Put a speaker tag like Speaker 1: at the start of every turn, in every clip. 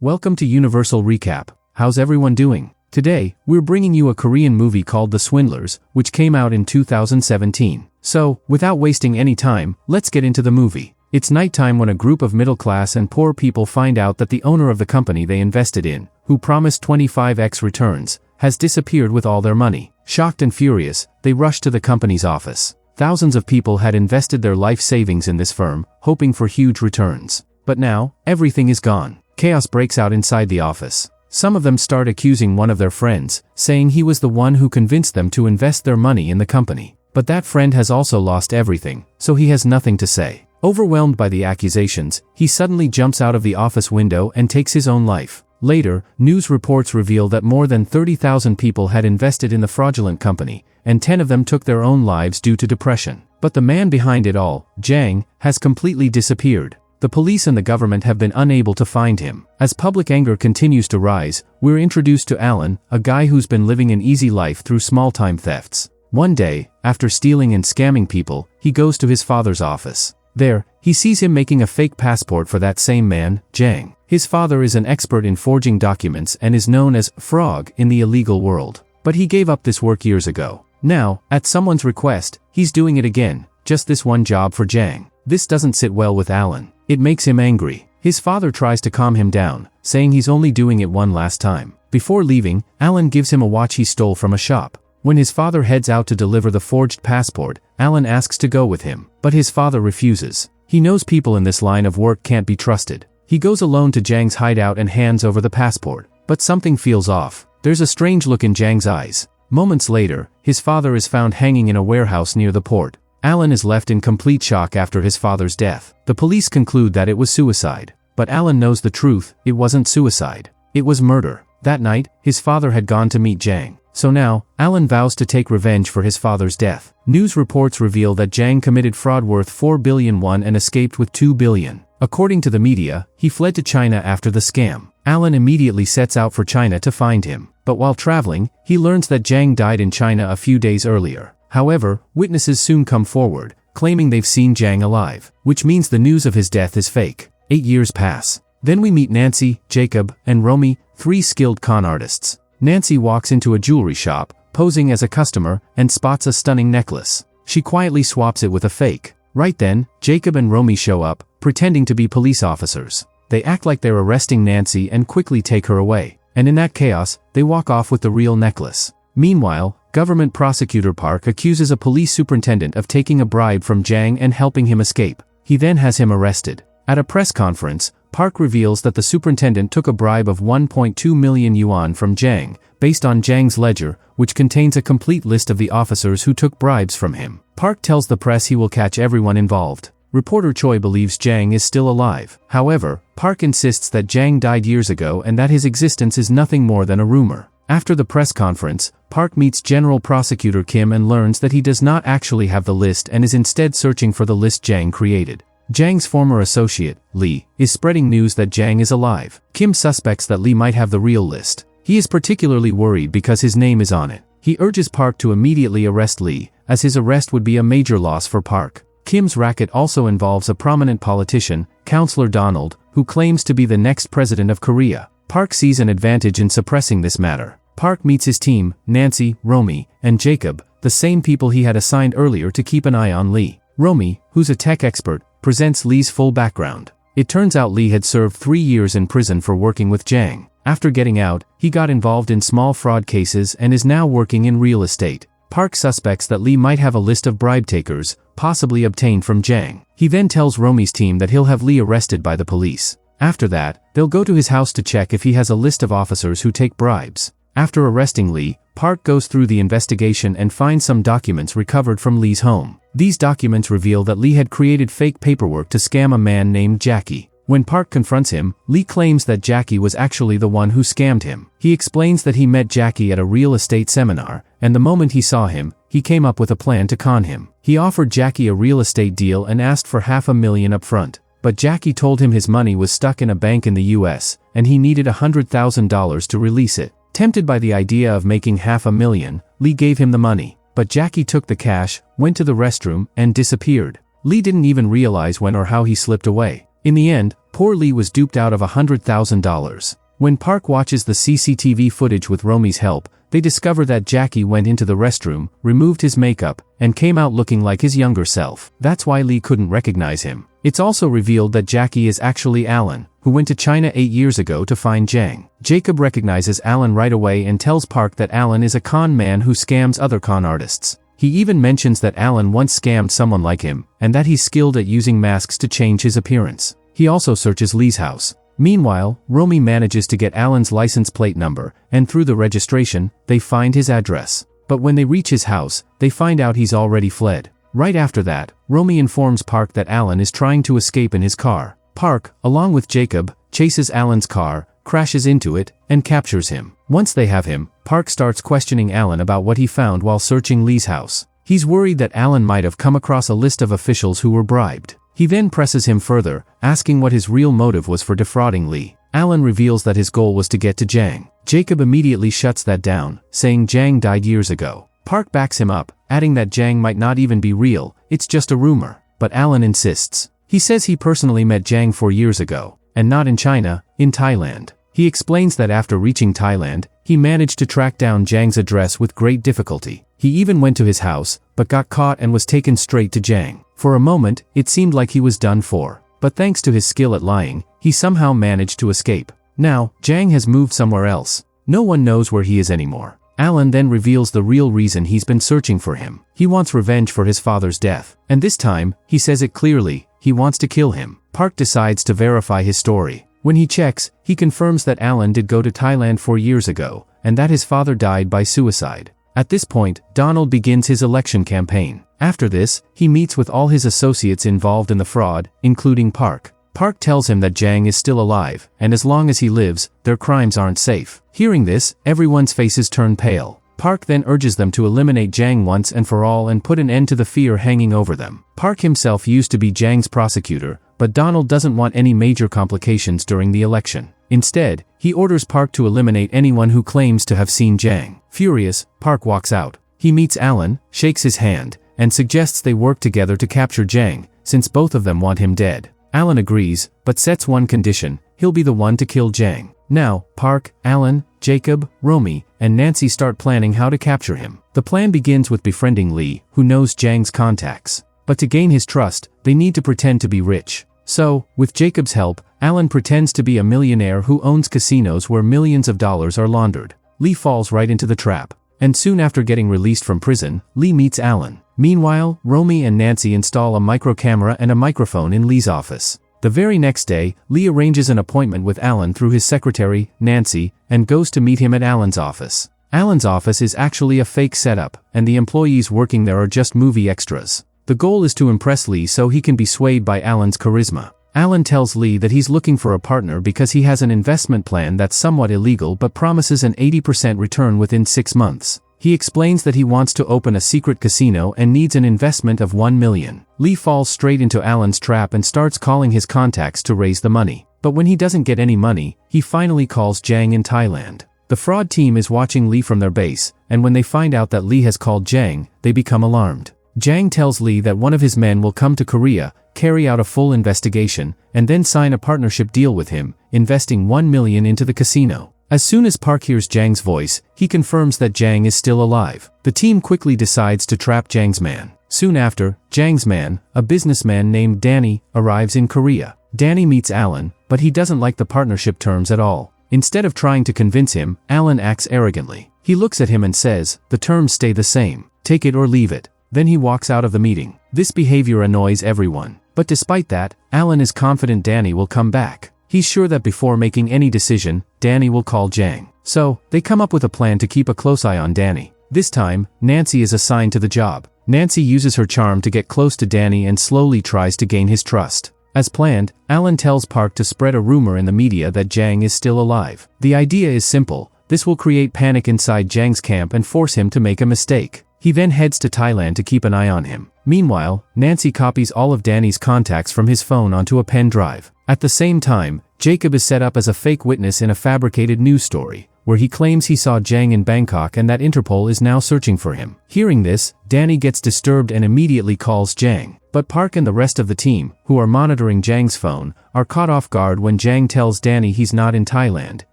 Speaker 1: Welcome to Universal Recap. How's everyone doing? Today, we're bringing you a Korean movie called The Swindlers, which came out in 2017. So, without wasting any time, let's get into the movie. It's nighttime when a group of middle-class and poor people find out that the owner of the company they invested in, who promised 25x returns, has disappeared with all their money. Shocked and furious, they rush to the company's office. Thousands of people had invested their life savings in this firm, hoping for huge returns. But now, everything is gone. Chaos breaks out inside the office. Some of them start accusing one of their friends, saying he was the one who convinced them to invest their money in the company. But that friend has also lost everything, so he has nothing to say. Overwhelmed by the accusations, he suddenly jumps out of the office window and takes his own life. Later, news reports reveal that more than 30,000 people had invested in the fraudulent company, and 10 of them took their own lives due to depression. But the man behind it all, Jang, has completely disappeared. The police and the government have been unable to find him. As public anger continues to rise, we're introduced to Alan, a guy who's been living an easy life through small-time thefts. One day, after stealing and scamming people, he goes to his father's office. There, he sees him making a fake passport for that same man, Jang. His father is an expert in forging documents and is known as Frog in the illegal world. But he gave up this work years ago. Now, at someone's request, he's doing it again, just this one job for Jang. This doesn't sit well with Alan. It makes him angry. His father tries to calm him down, saying he's only doing it one last time. Before leaving, Alan gives him a watch he stole from a shop. When his father heads out to deliver the forged passport, Alan asks to go with him, but his father refuses. He knows people in this line of work can't be trusted. He goes alone to Jang's hideout and hands over the passport. But something feels off. There's a strange look in Jang's eyes. Moments later, his father is found hanging in a warehouse near the port. Alan is left in complete shock after his father's death. The police conclude that it was suicide. But Alan knows the truth, it wasn't suicide. It was murder. That night, his father had gone to meet Jang. So now, Alan vows to take revenge for his father's death. News reports reveal that Jang committed fraud worth 4 billion won and escaped with 2 billion. According to the media, he fled to China after the scam. Alan immediately sets out for China to find him. But while traveling, he learns that Jang died in China a few days earlier. However, witnesses soon come forward, claiming they've seen Jang alive, which means the news of his death is fake. 8 years pass. Then we meet Nancy, Jacob, and Romy, 3 skilled con artists. Nancy walks into a jewelry shop, posing as a customer, and spots a stunning necklace. She quietly swaps it with a fake. Right then, Jacob and Romy show up, pretending to be police officers. They act like they're arresting Nancy and quickly take her away. And in that chaos, they walk off with the real necklace. Meanwhile, government prosecutor Park accuses a police superintendent of taking a bribe from Jang and helping him escape. He then has him arrested. At a press conference, Park reveals that the superintendent took a bribe of 1.2 million yuan from Jang, based on Jang's ledger, which contains a complete list of the officers who took bribes from him. Park tells the press he will catch everyone involved. Reporter Choi believes Jang is still alive. However, Park insists that Jang died years ago and that his existence is nothing more than a rumor. After the press conference, Park meets General Prosecutor Kim and learns that he does not actually have the list and is instead searching for the list Jang created. Jang's former associate, Lee, is spreading news that Jang is alive. Kim suspects that Lee might have the real list. He is particularly worried because his name is on it. He urges Park to immediately arrest Lee, as his arrest would be a major loss for Park. Kim's racket also involves a prominent politician, Counselor Donald, who claims to be the next president of Korea. Park sees an advantage in suppressing this matter. Park meets his team, Nancy, Romy, and Jacob, the same people he had assigned earlier to keep an eye on Lee. Romy, who's a tech expert, presents Lee's full background. It turns out Lee had served 3 years in prison for working with Jang. After getting out, he got involved in small fraud cases and is now working in real estate. Park suspects that Lee might have a list of bribe takers, possibly obtained from Jang. He then tells Romy's team that he'll have Lee arrested by the police. After that, they'll go to his house to check if he has a list of officers who take bribes. After arresting Lee, Park goes through the investigation and finds some documents recovered from Lee's home. These documents reveal that Lee had created fake paperwork to scam a man named Jackie. When Park confronts him, Lee claims that Jackie was actually the one who scammed him. He explains that he met Jackie at a real estate seminar, and the moment he saw him, he came up with a plan to con him. He offered Jackie a real estate deal and asked for $500,000 up front. But Jackie told him his money was stuck in a bank in the US, and he needed $100,000 to release it. Tempted by the idea of making $500,000, Lee gave him the money. But Jackie took the cash, went to the restroom, and disappeared. Lee didn't even realize when or how he slipped away. In the end, poor Lee was duped out of $100,000. When Park watches the CCTV footage with Romy's help, they discover that Jackie went into the restroom, removed his makeup, and came out looking like his younger self. That's why Lee couldn't recognize him. It's also revealed that Jackie is actually Alan, who went to China 8 years ago to find Zhang. Jacob recognizes Alan right away and tells Park that Alan is a con man who scams other con artists. He even mentions that Alan once scammed someone like him, and that he's skilled at using masks to change his appearance. He also searches Lee's house. Meanwhile, Romy manages to get Alan's license plate number, and through the registration, they find his address. But when they reach his house, they find out he's already fled. Right after that, Romy informs Park that Alan is trying to escape in his car. Park, along with Jacob, chases Alan's car, crashes into it, and captures him. Once they have him, Park starts questioning Alan about what he found while searching Lee's house. He's worried that Alan might have come across a list of officials who were bribed. He then presses him further, asking what his real motive was for defrauding Lee. Alan reveals that his goal was to get to Zhang. Jacob immediately shuts that down, saying Zhang died years ago. Park backs him up, adding that Zhang might not even be real, it's just a rumor. But Alan insists. He says he personally met Zhang 4 years ago, and not in China, in Thailand. He explains that after reaching Thailand, he managed to track down Zhang's address with great difficulty. He even went to his house, but got caught and was taken straight to Zhang. For a moment, it seemed like he was done for. But thanks to his skill at lying, he somehow managed to escape. Now, Zhang has moved somewhere else. No one knows where he is anymore. Alan then reveals the real reason he's been searching for him. He wants revenge for his father's death. And this time, he says it clearly, he wants to kill him. Park decides to verify his story. When he checks, he confirms that Alan did go to Thailand 4 years ago, and that his father died by suicide. At this point, Donald begins his election campaign. After this, he meets with all his associates involved in the fraud, including Park. Park tells him that Zhang is still alive, and as long as he lives, their crimes aren't safe. Hearing this, everyone's faces turn pale. Park then urges them to eliminate Zhang once and for all and put an end to the fear hanging over them. Park himself used to be Zhang's prosecutor, but Donald doesn't want any major complications during the election. Instead, he orders Park to eliminate anyone who claims to have seen Zhang. Furious, Park walks out. He meets Alan, shakes his hand, and suggests they work together to capture Zhang, since both of them want him dead. Alan agrees, but sets one condition: he'll be the one to kill Zhang. Now, Park, Alan, Jacob, Romy, and Nancy start planning how to capture him. The plan begins with befriending Lee, who knows Zhang's contacts. But to gain his trust, they need to pretend to be rich. So, with Jacob's help, Alan pretends to be a millionaire who owns casinos where millions of dollars are laundered. Lee falls right into the trap. And soon after getting released from prison, Lee meets Alan. Meanwhile, Romy and Nancy install a micro camera and a microphone in Lee's office. The very next day, Lee arranges an appointment with Alan through his secretary, Nancy, and goes to meet him at Alan's office. Alan's office is actually a fake setup, and the employees working there are just movie extras. The goal is to impress Lee so he can be swayed by Alan's charisma. Alan tells Lee that he's looking for a partner because he has an investment plan that's somewhat illegal but promises an 80% return within 6 months. He explains that he wants to open a secret casino and needs an investment of $1 million. Lee falls straight into Alan's trap and starts calling his contacts to raise the money. But when he doesn't get any money, he finally calls Zhang in Thailand. The fraud team is watching Lee from their base, and when they find out that Lee has called Zhang, they become alarmed. Zhang tells Lee that one of his men will come to Korea, carry out a full investigation, and then sign a partnership deal with him, investing $1 million into the casino. As soon as Park hears Zhang's voice, he confirms that Zhang is still alive. The team quickly decides to trap Zhang's man. Soon after, Zhang's man, a businessman named Danny, arrives in Korea. Danny meets Alan, but he doesn't like the partnership terms at all. Instead of trying to convince him, Alan acts arrogantly. He looks at him and says, "The terms stay the same. Take it or leave it." Then he walks out of the meeting. This behavior annoys everyone. But despite that, Alan is confident Danny will come back. He's sure that before making any decision, Danny will call Zhang. So, they come up with a plan to keep a close eye on Danny. This time, Nancy is assigned to the job. Nancy uses her charm to get close to Danny and slowly tries to gain his trust. As planned, Alan tells Park to spread a rumor in the media that Zhang is still alive. The idea is simple. This will create panic inside Zhang's camp and force him to make a mistake. He then heads to Thailand to keep an eye on him. Meanwhile, Nancy copies all of Danny's contacts from his phone onto a pen drive. At the same time, Jacob is set up as a fake witness in a fabricated news story, where he claims he saw Jang in Bangkok and that Interpol is now searching for him. Hearing this, Danny gets disturbed and immediately calls Jang. But Park and the rest of the team, who are monitoring Jang's phone, are caught off guard when Jang tells Danny he's not in Thailand,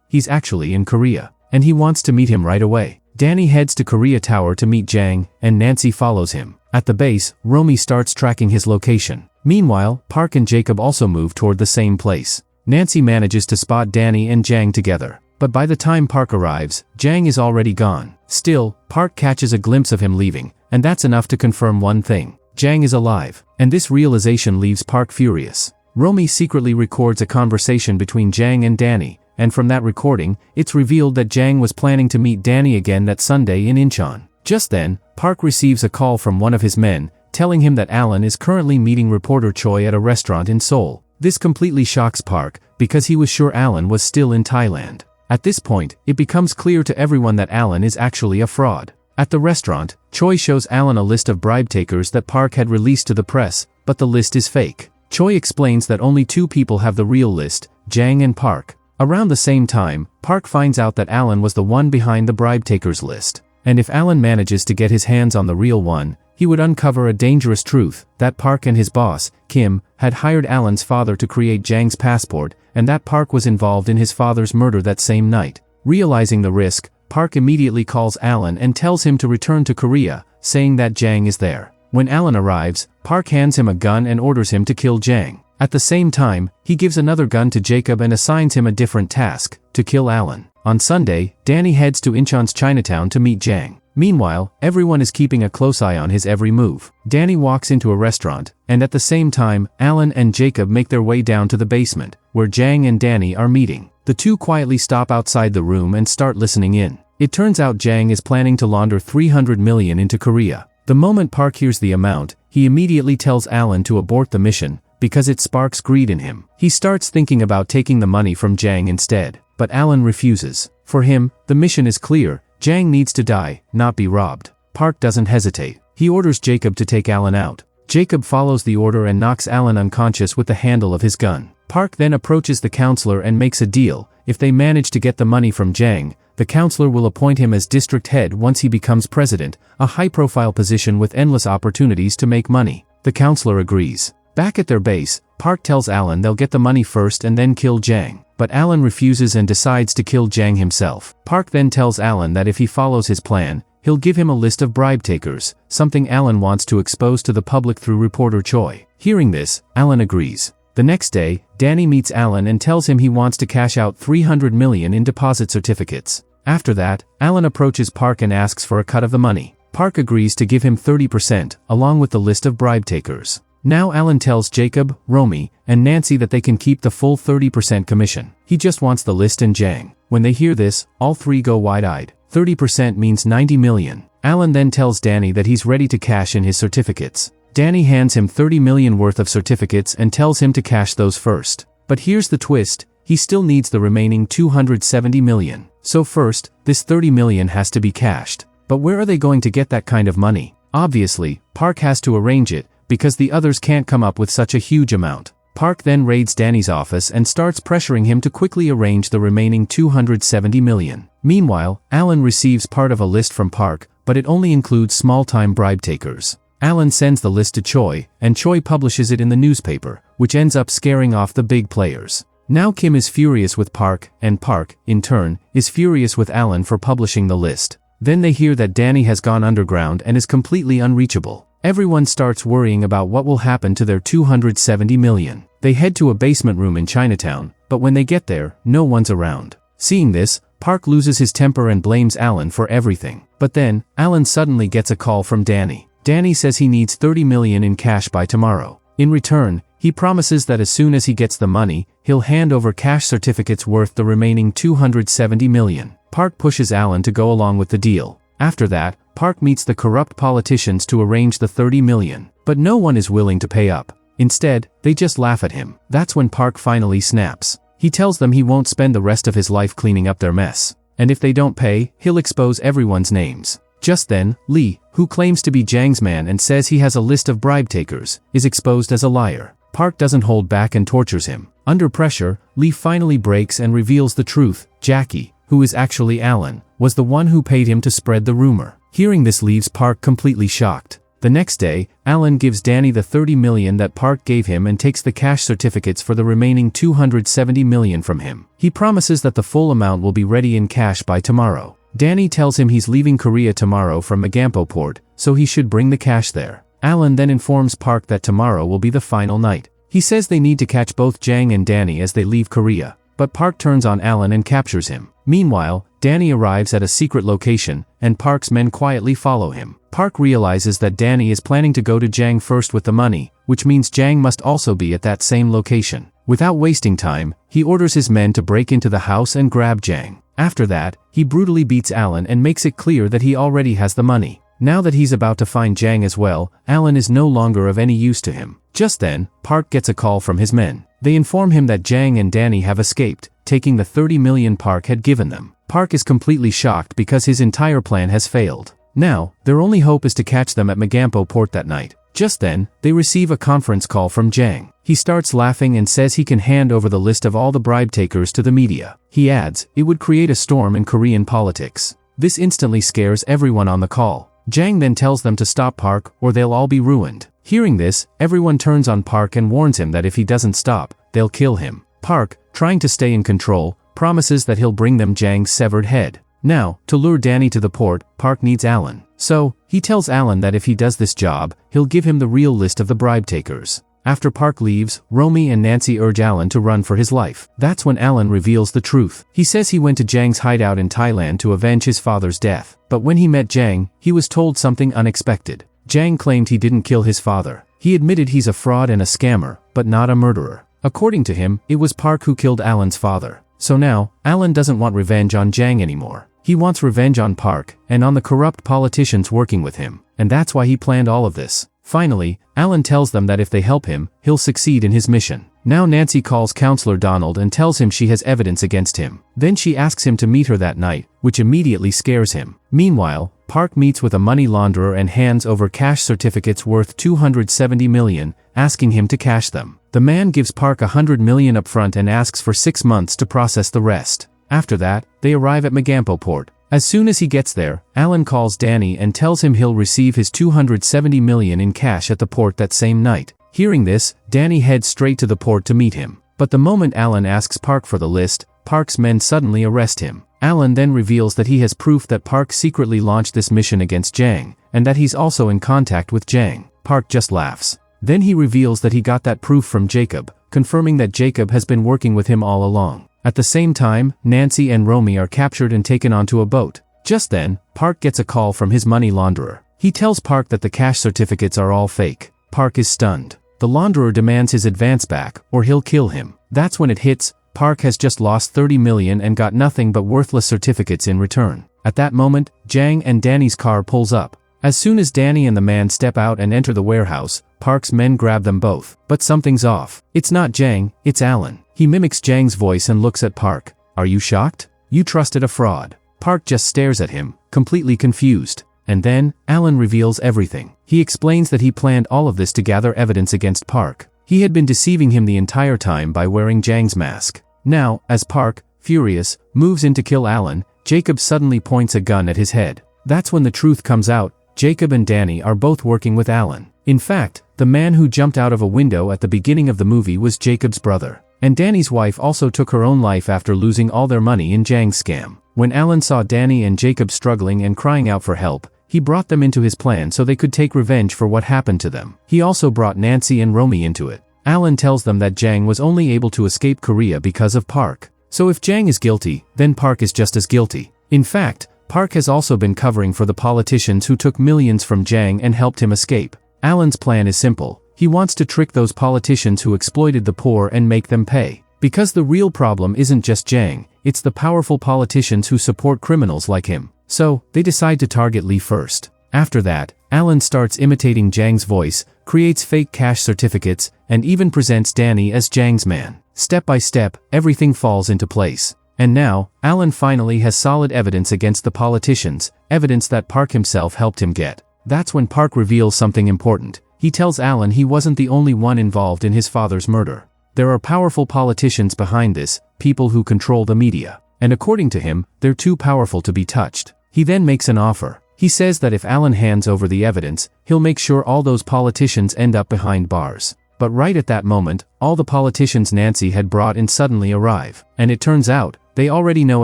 Speaker 1: he's actually in Korea, and he wants to meet him right away. Danny heads to Korea Tower to meet Jang, and Nancy follows him. At the base, Romy starts tracking his location. Meanwhile, Park and Jacob also move toward the same place. Nancy manages to spot Danny and Jang together. But by the time Park arrives, Jang is already gone. Still, Park catches a glimpse of him leaving, and that's enough to confirm one thing. Jang is alive, and this realization leaves Park furious. Romy secretly records a conversation between Jang and Danny, and from that recording, it's revealed that Jang was planning to meet Danny again that Sunday in Incheon. Just then, Park receives a call from one of his men, telling him that Alan is currently meeting reporter Choi at a restaurant in Seoul. This completely shocks Park, because he was sure Alan was still in Thailand. At this point, it becomes clear to everyone that Alan is actually a fraud. At the restaurant, Choi shows Alan a list of bribe takers that Park had released to the press, but the list is fake. Choi explains that only 2 people have the real list, Jang and Park. Around the same time, Park finds out that Alan was the one behind the bribe takers list. And if Alan manages to get his hands on the real one, he would uncover a dangerous truth, that Park and his boss, Kim, had hired Alan's father to create Jang's passport, and that Park was involved in his father's murder that same night. Realizing the risk, Park immediately calls Alan and tells him to return to Korea, saying that Jang is there. When Alan arrives, Park hands him a gun and orders him to kill Jang. At the same time, he gives another gun to Jacob and assigns him a different task, to kill Alan. On Sunday, Danny heads to Incheon's Chinatown to meet Jang. Meanwhile, everyone is keeping a close eye on his every move. Danny walks into a restaurant, and at the same time, Alan and Jacob make their way down to the basement, where Jang and Danny are meeting. The two quietly stop outside the room and start listening in. It turns out Jang is planning to launder 300 million into Korea. The moment Park hears the amount, he immediately tells Alan to abort the mission, because it sparks greed in him. He starts thinking about taking the money from Jang instead, but Alan refuses. For him, the mission is clear. Jang needs to die, not be robbed. Park doesn't hesitate. He orders Jacob to take Alan out. Jacob follows the order and knocks Alan unconscious with the handle of his gun. Park then approaches the counselor and makes a deal. If they manage to get the money from Jang, the counselor will appoint him as district head once he becomes president, a high-profile position with endless opportunities to make money. The counselor agrees. Back at their base, Park tells Alan they'll get the money first and then kill Jang. But Alan refuses and decides to kill Jang himself. Park then tells Alan that if he follows his plan, he'll give him a list of bribe takers, something Alan wants to expose to the public through reporter Choi. Hearing this, Alan agrees. The next day, Danny meets Alan and tells him he wants to cash out 300 million in deposit certificates. After that, Alan approaches Park and asks for a cut of the money. Park agrees to give him 30%, along with the list of bribe takers. Now Alan tells Jacob, Romy, and Nancy that they can keep the full 30% commission. He just wants the list and Jang. When they hear this, all three go wide-eyed. 30% means 90 million. Alan then tells Danny that he's ready to cash in his certificates. Danny hands him 30 million worth of certificates and tells him to cash those first. But here's the twist, he still needs the remaining 270 million. So first, this 30 million has to be cashed. But where are they going to get that kind of money? Obviously, Park has to arrange it, because the others can't come up with such a huge amount. Park then raids Danny's office and starts pressuring him to quickly arrange the remaining 270 million. Meanwhile, Alan receives part of a list from Park, but it only includes small-time bribe takers. Alan sends the list to Choi, and Choi publishes it in the newspaper, which ends up scaring off the big players. Now Kim is furious with Park, and Park, in turn, is furious with Alan for publishing the list. Then they hear that Danny has gone underground and is completely unreachable. Everyone starts worrying about what will happen to their 270 million. They head to a basement room in Chinatown, but when they get there, no one's around. Seeing this, Park loses his temper and blames Alan for everything. But then, Alan suddenly gets a call from Danny. Danny says he needs 30 million in cash by tomorrow. In return, he promises that as soon as he gets the money, he'll hand over cash certificates worth the remaining 270 million. Park pushes Alan to go along with the deal. After that, Park meets the corrupt politicians to arrange the 30 million. But no one is willing to pay up. Instead, they just laugh at him. That's when Park finally snaps. He tells them he won't spend the rest of his life cleaning up their mess. And if they don't pay, he'll expose everyone's names. Just then, Lee, who claims to be Jang's man and says he has a list of bribe takers, is exposed as a liar. Park doesn't hold back and tortures him. Under pressure, Lee finally breaks and reveals the truth. Jackie, who is actually Alan, was the one who paid him to spread the rumor. Hearing this leaves Park completely shocked. The next day, Alan gives Danny the $30 million that Park gave him and takes the cash certificates for the remaining $270 million from him. He promises that the full amount will be ready in cash by tomorrow. Danny tells him he's leaving Korea tomorrow from Magampo port, so he should bring the cash there. Alan then informs Park that tomorrow will be the final night. He says they need to catch both Jang and Danny as they leave Korea, but Park turns on Alan and captures him. Meanwhile, Danny arrives at a secret location, and Park's men quietly follow him. Park realizes that Danny is planning to go to Jang first with the money, which means Jang must also be at that same location. Without wasting time, he orders his men to break into the house and grab Jang. After that, he brutally beats Alan and makes it clear that he already has the money. Now that he's about to find Jang as well, Alan is no longer of any use to him. Just then, Park gets a call from his men. They inform him that Jang and Danny have escaped, taking the $30 million Park had given them. Park is completely shocked because his entire plan has failed. Now, their only hope is to catch them at Magampo port that night. Just then, they receive a conference call from Jang. He starts laughing and says he can hand over the list of all the bribe takers to the media. He adds, it would create a storm in Korean politics. This instantly scares everyone on the call. Jang then tells them to stop Park or they'll all be ruined. Hearing this, everyone turns on Park and warns him that if he doesn't stop, they'll kill him. Park, trying to stay in control, promises that he'll bring them Jang's severed head. Now, to lure Danny to the port, Park needs Alan. So, he tells Alan that if he does this job, he'll give him the real list of the bribe takers. After Park leaves, Romy and Nancy urge Alan to run for his life. That's when Alan reveals the truth. He says he went to Jang's hideout in Thailand to avenge his father's death. But when he met Jang, he was told something unexpected. Jang claimed he didn't kill his father. He admitted he's a fraud and a scammer, but not a murderer. According to him, it was Park who killed Alan's father. So now, Alan doesn't want revenge on Jang anymore. He wants revenge on Park, and on the corrupt politicians working with him. And that's why he planned all of this. Finally, Alan tells them that if they help him, he'll succeed in his mission. Now Nancy calls Counselor Donald and tells him she has evidence against him. Then she asks him to meet her that night, which immediately scares him. Meanwhile, Park meets with a money launderer and hands over cash certificates worth $270 million, asking him to cash them. The man gives Park $100 million upfront and asks for 6 months to process the rest. After that, they arrive at Magampo port. As soon as he gets there, Alan calls Danny and tells him he'll receive his $270 million in cash at the port that same night. Hearing this, Danny heads straight to the port to meet him. But the moment Alan asks Park for the list, Park's men suddenly arrest him. Alan then reveals that he has proof that Park secretly launched this mission against Jang, and that he's also in contact with Jang. Park just laughs. Then he reveals that he got that proof from Jacob, confirming that Jacob has been working with him all along. At the same time, Nancy and Romy are captured and taken onto a boat. Just then, Park gets a call from his money launderer. He tells Park that the cash certificates are all fake. Park is stunned. The launderer demands his advance back, or he'll kill him. That's when it hits. Park has just lost $30 million and got nothing but worthless certificates in return. At that moment, Jang and Danny's car pulls up. As soon as Danny and the man step out and enter the warehouse, Park's men grab them both. But something's off. It's not Jang, it's Alan. He mimics Jang's voice and looks at Park. Are you shocked? You trusted a fraud. Park just stares at him, completely confused. And then, Alan reveals everything. He explains that he planned all of this to gather evidence against Park. He had been deceiving him the entire time by wearing Jang's mask. Now, as Park, furious, moves in to kill Alan, Jacob suddenly points a gun at his head. That's when the truth comes out. Jacob and Danny are both working with Alan. In fact, the man who jumped out of a window at the beginning of the movie was Jacob's brother. And Danny's wife also took her own life after losing all their money in Jang's scam. When Alan saw Danny and Jacob struggling and crying out for help, he brought them into his plan so they could take revenge for what happened to them. He also brought Nancy and Romy into it. Alan tells them that Jang was only able to escape Korea because of Park. So if Jang is guilty, then Park is just as guilty. In fact, Park has also been covering for the politicians who took millions from Jang and helped him escape. Alan's plan is simple. He wants to trick those politicians who exploited the poor and make them pay. Because the real problem isn't just Jang, it's the powerful politicians who support criminals like him. So, they decide to target Lee first. After that, Alan starts imitating Jang's voice, creates fake cash certificates, and even presents Danny as Jang's man. Step by step, everything falls into place. And now, Alan finally has solid evidence against the politicians, evidence that Park himself helped him get. That's when Park reveals something important. He tells Alan he wasn't the only one involved in his father's murder. There are powerful politicians behind this, people who control the media. and according to him, they're too powerful to be touched. He then makes an offer. He says that if Alan hands over the evidence, he'll make sure all those politicians end up behind bars. But right at that moment, all the politicians Nancy had brought in suddenly arrive. And it turns out, they already know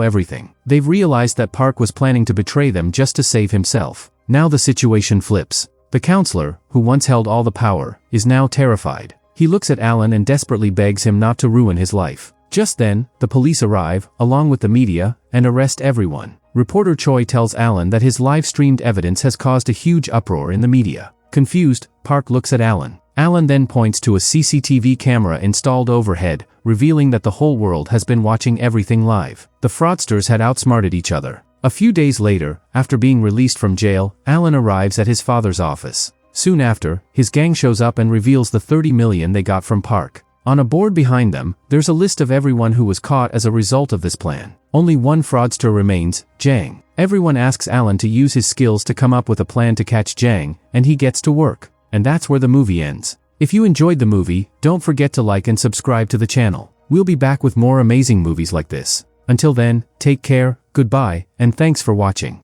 Speaker 1: everything. They've realized that Park was planning to betray them just to save himself. Now the situation flips. The counselor, who once held all the power, is now terrified. He looks at Alan and desperately begs him not to ruin his life. Just then, the police arrive, along with the media, and arrest everyone. Reporter Choi tells Alan that his live-streamed evidence has caused a huge uproar in the media. Confused, Park looks at Alan. Alan then points to a CCTV camera installed overhead, revealing that the whole world has been watching everything live. The fraudsters had outsmarted each other. A few days later, after being released from jail, Alan arrives at his father's office. Soon after, his gang shows up and reveals the $30 million they got from Park. On a board behind them, there's a list of everyone who was caught as a result of this plan. Only one fraudster remains, Jang. Everyone asks Alan to use his skills to come up with a plan to catch Jang, and he gets to work. And that's where the movie ends. If you enjoyed the movie, don't forget to like and subscribe to the channel. We'll be back with more amazing movies like this. Until then, take care, goodbye, and thanks for watching.